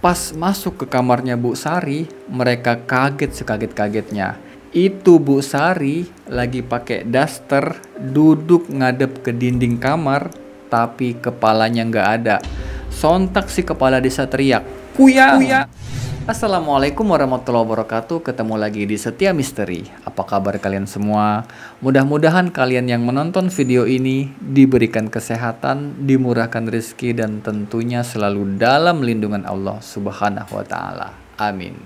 Pas masuk ke kamarnya Bu Sari, mereka kaget sekaget-kagetnya. Itu Bu Sari lagi pakai daster, duduk ngadep ke dinding kamar, tapi kepalanya nggak ada. Sontak si kepala desa teriak, "Kuyang! Kuyang!" Assalamualaikum warahmatullahi wabarakatuh. Ketemu lagi di Setia Misteri. Apa kabar kalian semua? Mudah-mudahan kalian yang menonton video ini diberikan kesehatan, dimurahkan rezeki, dan tentunya selalu dalam lindungan Allah Subhanahu wa Ta'ala. Amin.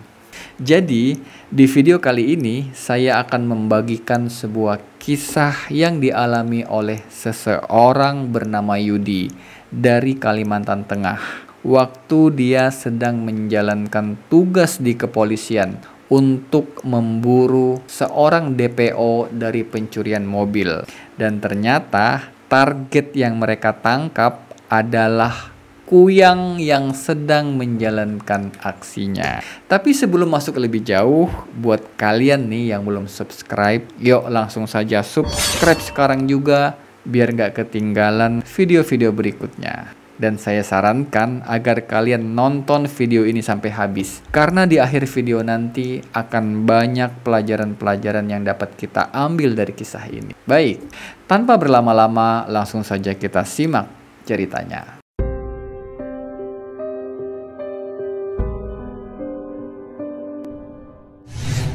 Jadi, di video kali ini saya akan membagikan sebuah kisah yang dialami oleh seseorang bernama Yudi dari Kalimantan Tengah. Waktu dia sedang menjalankan tugas di kepolisian untuk memburu seorang DPO dari pencurian mobil. Dan ternyata target yang mereka tangkap adalah kuyang yang sedang menjalankan aksinya. Tapi sebelum masuk lebih jauh, buat kalian nih yang belum subscribe, yuk langsung saja subscribe sekarang juga biar nggak ketinggalan video-video berikutnya. Dan saya sarankan agar kalian nonton video ini sampai habis. Karena di akhir video nanti akan banyak pelajaran-pelajaran yang dapat kita ambil dari kisah ini. Baik, tanpa berlama-lama langsung saja kita simak ceritanya.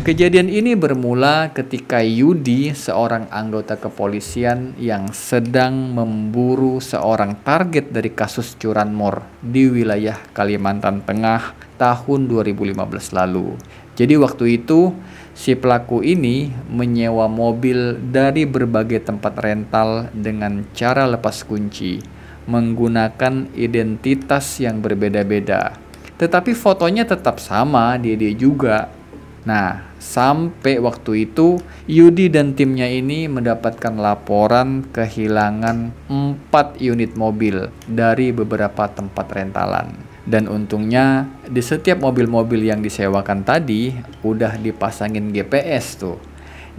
Kejadian ini bermula ketika Yudi, seorang anggota kepolisian yang sedang memburu seorang target dari kasus curanmor di wilayah Kalimantan Tengah tahun 2015 lalu. Jadi waktu itu si pelaku ini menyewa mobil dari berbagai tempat rental dengan cara lepas kunci, menggunakan identitas yang berbeda-beda. Tetapi fotonya tetap sama dia juga. Nah, sampai waktu itu Yudi dan timnya ini mendapatkan laporan kehilangan 4 unit mobil dari beberapa tempat rentalan. Dan untungnya di setiap mobil-mobil yang disewakan tadi udah dipasangin GPS tuh.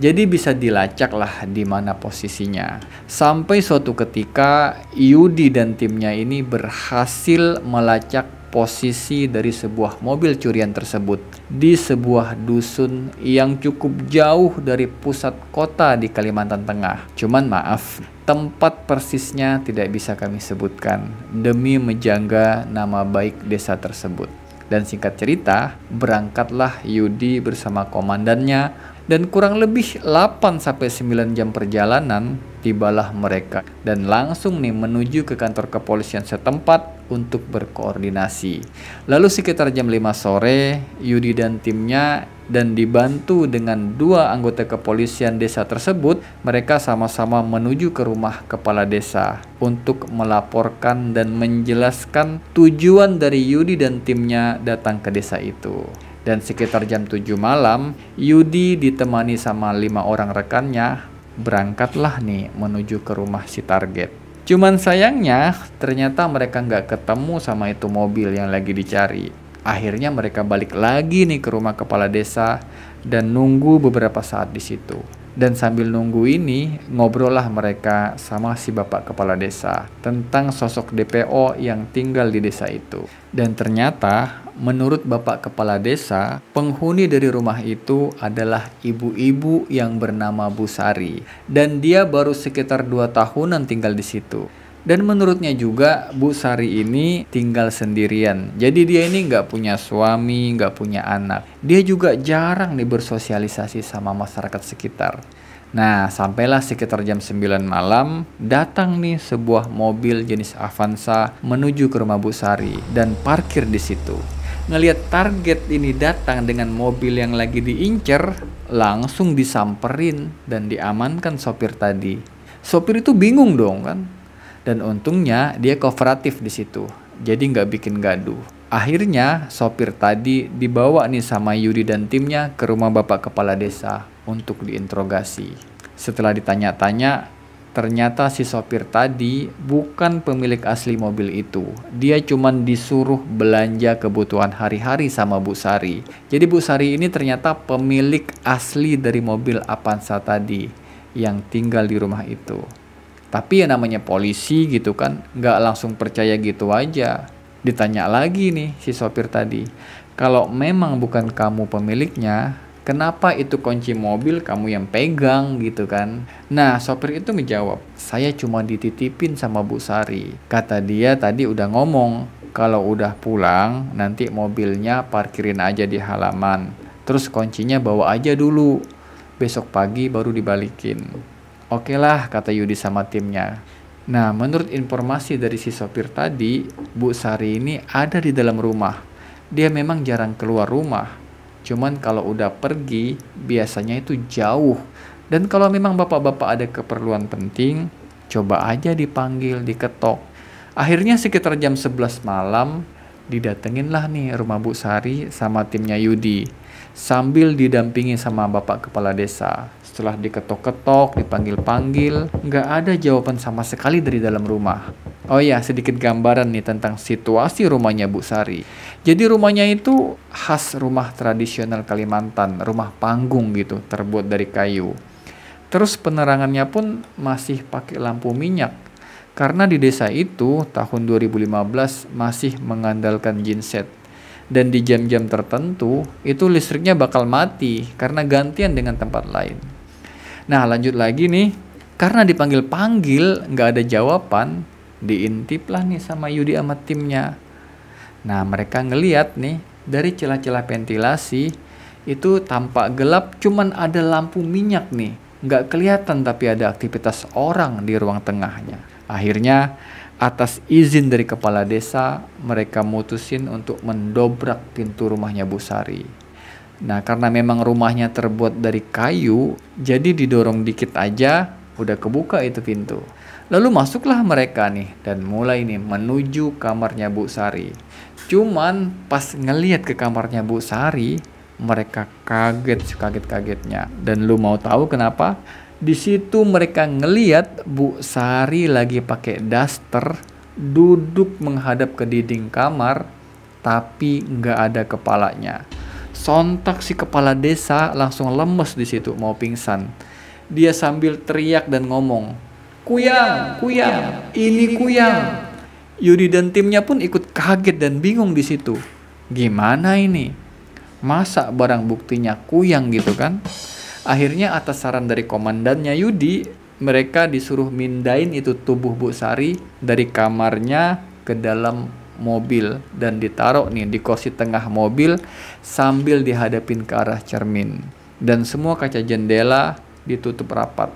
Jadi bisa dilacak lah di mana posisinya. Sampai suatu ketika Yudi dan timnya ini berhasil melacak posisi dari sebuah mobil curian tersebut di sebuah dusun yang cukup jauh dari pusat kota di Kalimantan Tengah. Cuman maaf, tempat persisnya tidak bisa kami sebutkan demi menjaga nama baik desa tersebut. Dan singkat cerita, berangkatlah Yudi bersama komandannya dan kurang lebih 8-9 jam perjalanan tibalah mereka dan langsung nih menuju ke kantor kepolisian setempat untuk berkoordinasi. Lalu sekitar jam 5 sore, Yudi dan timnya dan dibantu dengan 2 anggota kepolisian desa tersebut, mereka sama-sama menuju ke rumah kepala desa untuk melaporkan dan menjelaskan tujuan dari Yudi dan timnya datang ke desa itu. Dan sekitar jam 7 malam, Yudi ditemani sama 5 orang rekannya berangkatlah nih menuju ke rumah si target. Cuman sayangnya ternyata mereka nggak ketemu sama itu mobil yang lagi dicari. Akhirnya mereka balik lagi nih ke rumah kepala desa dan nunggu beberapa saat di situ. Dan sambil nunggu ini ngobrol lah mereka sama si bapak kepala desa tentang sosok DPO yang tinggal di desa itu. Dan ternyata menurut bapak kepala desa, penghuni dari rumah itu adalah ibu-ibu yang bernama Bu Sari. Dan dia baru sekitar 2 tahunan tinggal di situ. Dan menurutnya juga Bu Sari ini tinggal sendirian. Jadi dia ini nggak punya suami, nggak punya anak. Dia juga jarang nih bersosialisasi sama masyarakat sekitar. Nah, sampailah sekitar jam 9 malam, datang nih sebuah mobil jenis Avanza menuju ke rumah Bu Sari dan parkir di situ. Ngelihat target ini datang dengan mobil yang lagi diincer, langsung disamperin dan diamankan sopir tadi. Sopir itu bingung dong kan? Dan untungnya dia kooperatif di situ, jadi nggak bikin gaduh. Akhirnya sopir tadi dibawa nih sama Yudi dan timnya ke rumah bapak kepala desa untuk diinterogasi. Setelah ditanya-tanya, ternyata si sopir tadi bukan pemilik asli mobil itu. Dia cuman disuruh belanja kebutuhan hari-hari sama Bu Sari. Jadi Bu Sari ini ternyata pemilik asli dari mobil Avanza tadi yang tinggal di rumah itu. Tapi ya namanya polisi gitu kan, nggak langsung percaya gitu aja. Ditanya lagi nih si sopir tadi, kalau memang bukan kamu pemiliknya, kenapa itu kunci mobil kamu yang pegang gitu kan? Nah, sopir itu menjawab, saya cuma dititipin sama Bu Sari. Kata dia tadi udah ngomong, kalau udah pulang nanti mobilnya parkirin aja di halaman. Terus kuncinya bawa aja dulu. Besok pagi baru dibalikin. Oke lah, kata Yudi sama timnya. Nah, menurut informasi dari si sopir tadi, Bu Sari ini ada di dalam rumah. Dia memang jarang keluar rumah. Cuman kalau udah pergi, biasanya itu jauh. Dan kalau memang bapak-bapak ada keperluan penting, coba aja dipanggil, diketok. Akhirnya sekitar jam 11 malam, didatenginlah nih rumah Bu Sari sama timnya Yudi. Sambil didampingi sama bapak kepala desa. Setelah diketok-ketok, dipanggil-panggil, nggak ada jawaban sama sekali dari dalam rumah. Oh ya, sedikit gambaran nih tentang situasi rumahnya Bu Sari. Jadi rumahnya itu khas rumah tradisional Kalimantan, rumah panggung gitu, terbuat dari kayu. Terus penerangannya pun masih pakai lampu minyak. Karena di desa itu tahun 2015 masih mengandalkan genset. Dan di jam-jam tertentu itu listriknya bakal mati karena gantian dengan tempat lain. Nah, lanjut lagi nih, karena dipanggil-panggil nggak ada jawaban, diintip lah nih sama Yudi sama timnya. Nah, mereka ngeliat nih dari celah-celah ventilasi itu tampak gelap, cuman ada lampu minyak nih, nggak kelihatan tapi ada aktivitas orang di ruang tengahnya. Akhirnya atas izin dari kepala desa, mereka mutusin untuk mendobrak pintu rumahnya Bu Sari. Nah, karena memang rumahnya terbuat dari kayu, jadi didorong dikit aja, udah kebuka itu pintu. Lalu masuklah mereka nih, dan mulai nih menuju kamarnya Bu Sari. Cuman pas ngeliat ke kamarnya Bu Sari, mereka kaget-kagetnya. Dan lu mau tahu kenapa? Di situ mereka ngeliat Bu Sari lagi pakai daster, duduk menghadap ke dinding kamar, tapi nggak ada kepalanya. Sontak si kepala desa langsung lemes di situ, mau pingsan. Dia sambil teriak dan ngomong, "Kuyang, Kuyang, ini Kuyang." Yudi dan timnya pun ikut kaget dan bingung di situ. Gimana ini? Masa barang buktinya Kuyang gitu kan? Akhirnya atas saran dari komandannya Yudi, mereka disuruh mindain itu tubuh Bu Sari dari kamarnya ke dalam mobil dan ditaruh nih di kursi tengah mobil sambil dihadapin ke arah cermin, dan semua kaca jendela ditutup rapat.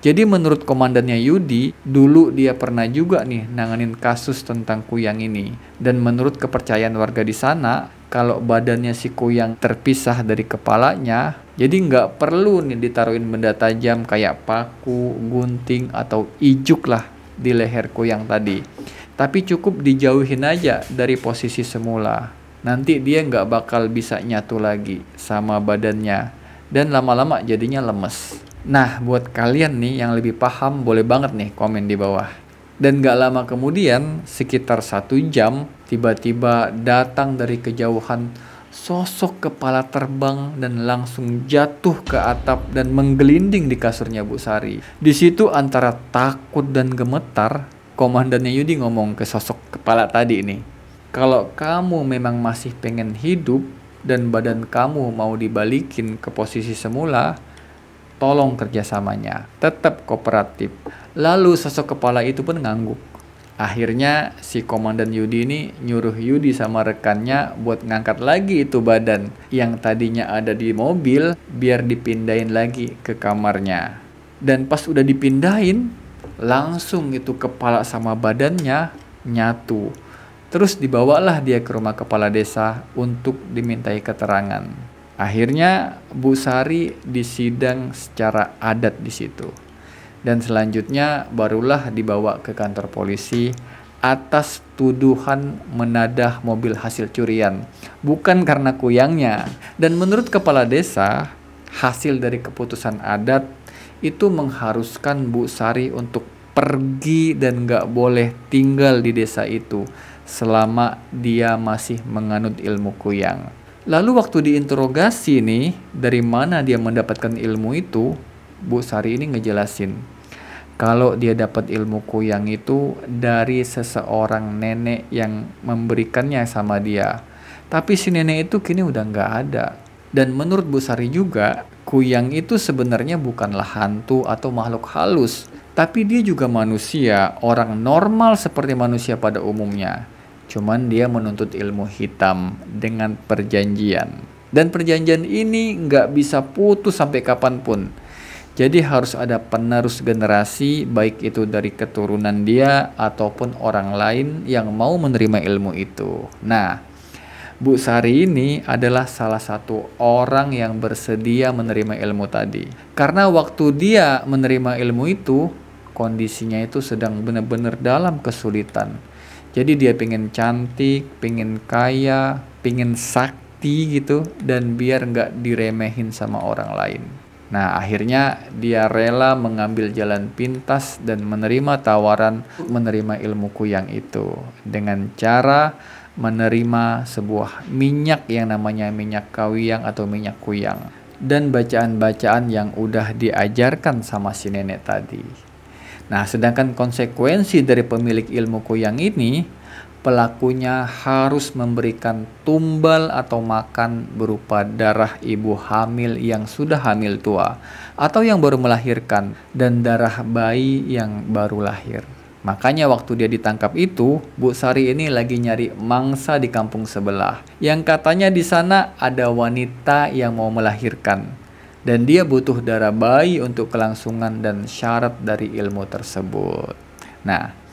Jadi menurut komandannya Yudi, dulu dia pernah juga nih nanganin kasus tentang Kuyang ini, dan menurut kepercayaan warga di sana, kalau badannya si Kuyang terpisah dari kepalanya, jadi nggak perlu nih ditaruhin benda tajam kayak paku, gunting, atau ijuk lah di leher Kuyang tadi. Tapi cukup dijauhin aja dari posisi semula. Nanti dia nggak bakal bisa nyatu lagi sama badannya. Dan lama-lama jadinya lemes. Nah, buat kalian nih yang lebih paham, boleh banget nih komen di bawah. Dan nggak lama kemudian, sekitar 1 jam, tiba-tiba datang dari kejauhan sosok kepala terbang dan langsung jatuh ke atap dan menggelinding di kasurnya Bu Sari. Di situ antara takut dan gemetar, komandannya Yudi ngomong ke sosok kepala tadi ini, kalau kamu memang masih pengen hidup dan badan kamu mau dibalikin ke posisi semula, tolong kerjasamanya, tetap kooperatif. Lalu sosok kepala itu pun ngangguk. Akhirnya si komandan Yudi ini nyuruh Yudi sama rekannya buat ngangkat lagi itu badan yang tadinya ada di mobil biar dipindahin lagi ke kamarnya. Dan pas udah dipindahin, langsung itu kepala sama badannya nyatu. Terus dibawalah dia ke rumah kepala desa untuk dimintai keterangan. Akhirnya Bu Sari disidang secara adat di situ. Dan selanjutnya barulah dibawa ke kantor polisi atas tuduhan menadah mobil hasil curian, bukan karena Kuyangnya. Dan menurut kepala desa, hasil dari keputusan adat itu mengharuskan Bu Sari untuk pergi dan gak boleh tinggal di desa itu selama dia masih menganut ilmu Kuyang. Lalu waktu diinterogasi nih, dari mana dia mendapatkan ilmu itu, Bu Sari ini ngejelasin, kalau dia dapat ilmu kuyang itu dari seseorang nenek yang memberikannya sama dia. Tapi si nenek itu kini udah nggak ada. Dan menurut Bu Sari juga, kuyang itu sebenarnya bukanlah hantu atau makhluk halus. Tapi dia juga manusia, orang normal seperti manusia pada umumnya. Cuman dia menuntut ilmu hitam dengan perjanjian. Dan perjanjian ini nggak bisa putus sampai kapanpun. Jadi harus ada penerus generasi, baik itu dari keturunan dia ataupun orang lain yang mau menerima ilmu itu. Nah, Bu Sari ini adalah salah satu orang yang bersedia menerima ilmu tadi. Karena waktu dia menerima ilmu itu, kondisinya itu sedang benar-benar dalam kesulitan. Jadi dia pengen cantik, pengen kaya, pengen sakti gitu, dan biar nggak diremehin sama orang lain. Nah, akhirnya dia rela mengambil jalan pintas dan menerima tawaran menerima ilmu kuyang itu dengan cara menerima sebuah minyak yang namanya minyak kawiyang atau minyak kuyang dan bacaan-bacaan yang udah diajarkan sama si nenek tadi. Nah, sedangkan konsekuensi dari pemilik ilmu kuyang ini, pelakunya harus memberikan tumbal atau makan berupa darah ibu hamil yang sudah hamil tua atau yang baru melahirkan dan darah bayi yang baru lahir. Makanya waktu dia ditangkap itu, Bu Sari ini lagi nyari mangsa di kampung sebelah. Yang katanya di sana ada wanita yang mau melahirkan. Dan dia butuh darah bayi untuk kelangsungan dan syarat dari ilmu tersebut. Nah,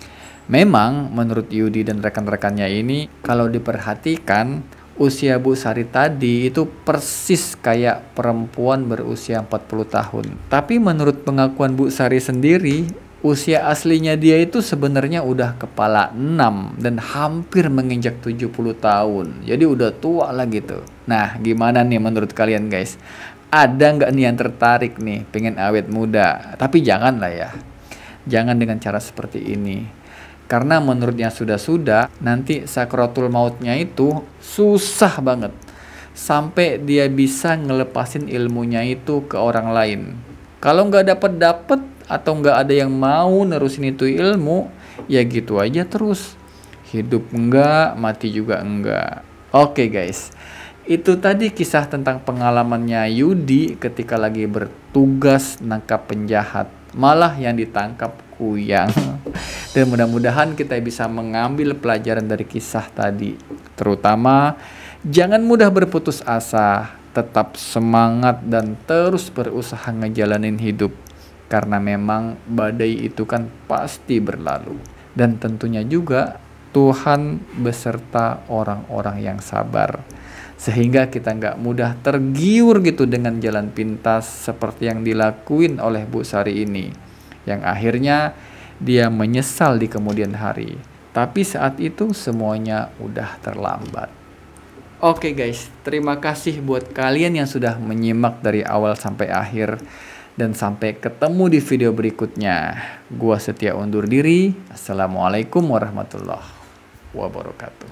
memang menurut Yudi dan rekan-rekannya ini, kalau diperhatikan, usia Bu Sari tadi itu persis kayak perempuan berusia 40 tahun. Tapi menurut pengakuan Bu Sari sendiri, usia aslinya dia itu sebenarnya udah kepala 6 dan hampir menginjak 70 tahun. Jadi udah tua lah gitu. Nah, gimana nih menurut kalian guys? Ada nggak nih yang tertarik nih pengen awet muda? Tapi jangan lah ya. Jangan dengan cara seperti ini. Karena menurutnya sudah-sudah, nanti sakratul mautnya itu susah banget. Sampai dia bisa ngelepasin ilmunya itu ke orang lain. Kalau nggak dapet atau nggak ada yang mau nerusin itu ilmu, ya gitu aja terus. Hidup enggak, mati juga enggak. Oke guys, itu tadi kisah tentang pengalamannya Yudi ketika lagi bertugas nangkap penjahat. Malah yang ditangkap kuyang. Dan mudah-mudahan kita bisa mengambil pelajaran dari kisah tadi. Terutama, jangan mudah berputus asa. Tetap semangat dan terus berusaha ngejalanin hidup. Karena memang badai itu kan pasti berlalu. Dan tentunya juga Tuhan beserta orang-orang yang sabar. Sehingga kita nggak mudah tergiur gitu dengan jalan pintas seperti yang dilakuin oleh Bu Sari ini. Yang akhirnya dia menyesal di kemudian hari. Tapi saat itu semuanya udah terlambat. Oke guys, terima kasih buat kalian yang sudah menyimak dari awal sampai akhir. Dan sampai ketemu di video berikutnya. Gua Setia undur diri. Assalamualaikum warahmatullahi wabarakatuh.